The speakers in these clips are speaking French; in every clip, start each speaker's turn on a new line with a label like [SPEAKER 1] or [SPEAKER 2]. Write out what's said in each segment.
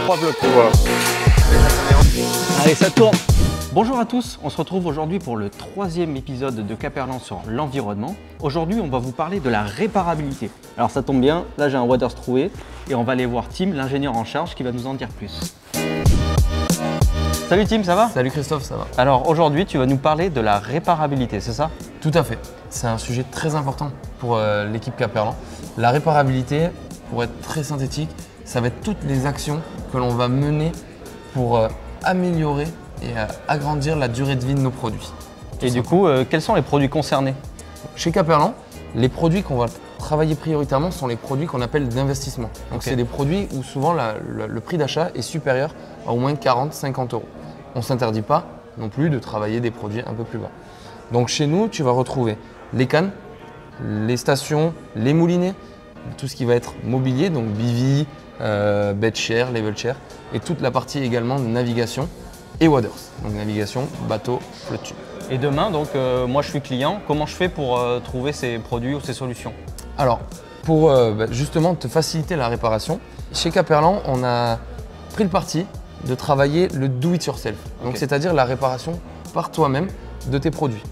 [SPEAKER 1] 3 blocs.
[SPEAKER 2] Voilà.
[SPEAKER 1] Allez, ça tourne. Bonjour à tous, on se retrouve aujourd'hui pour le 3e épisode de Caperlan sur l'environnement. Aujourd'hui, on va vous parler de la réparabilité. Alors ça tombe bien, là j'ai un Waders troué et on va aller voir Tim, l'ingénieur en charge, qui va nous en dire plus. Salut Tim, ça va?
[SPEAKER 3] Salut Christophe, ça va?
[SPEAKER 1] Alors aujourd'hui, tu vas nous parler de la réparabilité, c'est ça?
[SPEAKER 3] Tout à fait. C'est un sujet très important pour l'équipe Caperlan. La réparabilité, pour être très synthétique, ça va être toutes les actions que l'on va mener pour améliorer et agrandir la durée de vie de nos produits.
[SPEAKER 1] Et du coup, quels sont les produits concernés?
[SPEAKER 3] Chez Caperlan, les produits qu'on va travailler prioritairement sont les produits qu'on appelle d'investissement. Donc c'est des produits où souvent le prix d'achat est supérieur à au moins 40-50 euros. On ne s'interdit pas non plus de travailler des produits un peu plus bas. Donc chez nous, tu vas retrouver les cannes, les stations, les moulinets, tout ce qui va être mobilier, donc bivy, bed chair, level chair, et toute la partie également de navigation et waders, donc navigation, bateau, flotte tube.
[SPEAKER 1] Et demain, donc moi je suis client, comment je fais pour trouver ces produits ou ces solutions?
[SPEAKER 3] Alors, pour justement te faciliter la réparation, chez Caperlan, on a pris le parti de travailler le do it yourself, donc c'est-à-dire la réparation par toi-même de tes produits.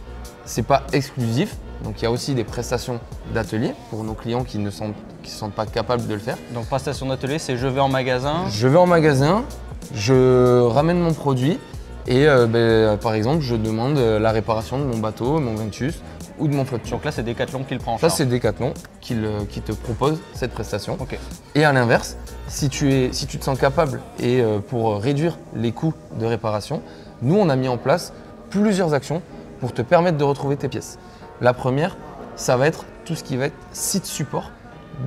[SPEAKER 3] C'est pas exclusif, donc il y a aussi des prestations d'atelier pour nos clients qui ne se sentent pas capables de le faire.
[SPEAKER 1] Donc prestation d'atelier, c'est je vais en magasin.
[SPEAKER 3] Je vais en magasin, je ramène mon produit et par exemple je demande la réparation de mon bateau, mon Ventus ou de mon flotte tube.
[SPEAKER 1] Donc là c'est Decathlon qui le prend en charge.
[SPEAKER 3] Ça c'est Decathlon qui te propose cette prestation.
[SPEAKER 1] Ok.
[SPEAKER 3] Et à l'inverse, si tu te sens capable et pour réduire les coûts de réparation, nous on a mis en place plusieurs actions pour te permettre de retrouver tes pièces. La première, ça va être tout ce qui va être site support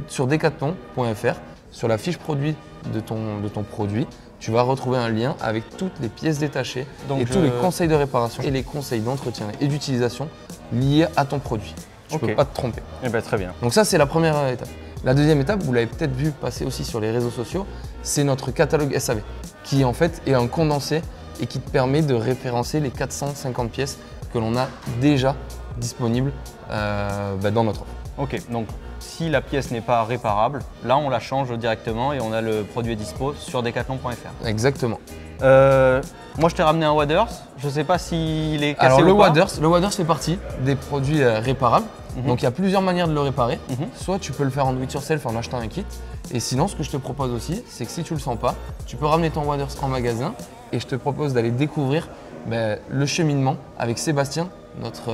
[SPEAKER 3] sur decathlon.fr. Sur la fiche produit de ton produit, tu vas retrouver un lien avec toutes les pièces détachées et tous les conseils de réparation et les conseils d'entretien et d'utilisation liés à ton produit. Tu ne peux pas te tromper.
[SPEAKER 1] Eh bien, très bien.
[SPEAKER 3] Donc ça, c'est la première étape. La deuxième étape, vous l'avez peut-être vu passer aussi sur les réseaux sociaux, c'est notre catalogue SAV qui en fait est un condensé et qui te permet de référencer les 450 pièces que l'on a déjà disponibles dans notre offre.
[SPEAKER 1] Ok, donc si la pièce n'est pas réparable, là on la change directement et on a le produit dispo sur decathlon.fr.
[SPEAKER 3] Exactement.
[SPEAKER 1] Moi je t'ai ramené un Waders, je ne sais pas s'il est cassé.
[SPEAKER 3] Alors
[SPEAKER 1] ou pas.
[SPEAKER 3] le Waders fait partie des produits réparables. Donc il y a plusieurs manières de le réparer. Soit tu peux le faire en do it yourself en achetant un kit. Et sinon ce que je te propose aussi, c'est que si tu le sens pas, tu peux ramener ton Waders en magasin et je te propose d'aller découvrir le cheminement avec Sébastien, notre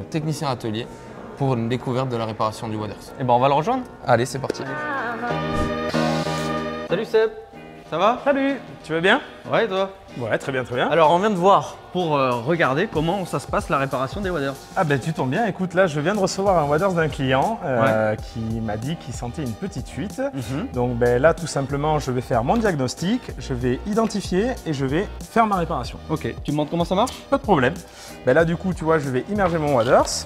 [SPEAKER 3] technicien atelier, pour une découverte de la réparation du Waders.
[SPEAKER 1] Et ben on va le rejoindre.
[SPEAKER 3] Allez, c'est parti.
[SPEAKER 1] Salut Seb, ça va?
[SPEAKER 2] Salut, tu vas bien?
[SPEAKER 1] Ouais, et toi?
[SPEAKER 2] Ouais, très bien, très bien.
[SPEAKER 1] Alors on vient de voir pour regarder comment ça se passe la réparation des Waders.
[SPEAKER 2] Ah ben tu tombes bien, écoute, là je viens de recevoir un Waders d'un client qui m'a dit qu'il sentait une petite fuite. Donc là tout simplement je vais faire mon diagnostic, je vais identifier et je vais faire ma réparation.
[SPEAKER 1] Ok, tu me montres comment ça marche?
[SPEAKER 2] Pas de problème. Là du coup tu vois je vais immerger mon Waders.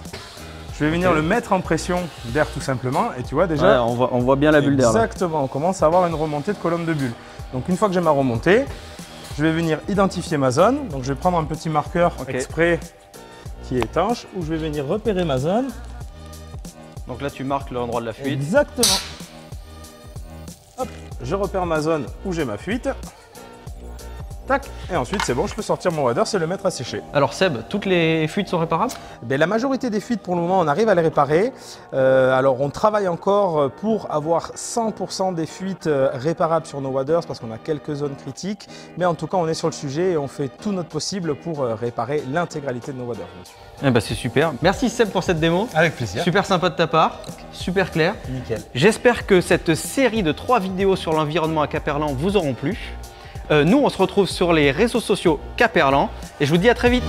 [SPEAKER 2] Je vais venir le mettre en pression d'air tout simplement et tu vois déjà…
[SPEAKER 1] Ouais, on voit bien la bulle d'air.
[SPEAKER 2] Exactement, on commence à avoir une remontée de colonne de bulles. Donc une fois que j'ai ma remontée, je vais venir identifier ma zone. Donc je vais prendre un petit marqueur exprès qui est étanche où je vais venir repérer ma zone.
[SPEAKER 1] Donc là tu marques l'endroit de la fuite.
[SPEAKER 2] Exactement. Hop, je repère ma zone où j'ai ma fuite. Tac, et ensuite c'est bon, je peux sortir mon Waders et le mettre à sécher.
[SPEAKER 1] Alors Seb, toutes les fuites sont réparables?
[SPEAKER 2] La majorité des fuites pour le moment on arrive à les réparer. Alors on travaille encore pour avoir 100% des fuites réparables sur nos Waders parce qu'on a quelques zones critiques. Mais en tout cas on est sur le sujet et on fait tout notre possible pour réparer l'intégralité de nos Waders.
[SPEAKER 1] Eh ben, c'est super. Merci Seb pour cette démo.
[SPEAKER 3] Avec plaisir.
[SPEAKER 1] Super sympa de ta part, super clair.
[SPEAKER 2] Nickel.
[SPEAKER 1] J'espère que cette série de 3 vidéos sur l'environnement à Caperlan vous auront plu. Nous, on se retrouve sur les réseaux sociaux Caperlan et je vous dis à très vite.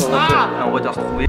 [SPEAKER 1] Un Waders trouvé.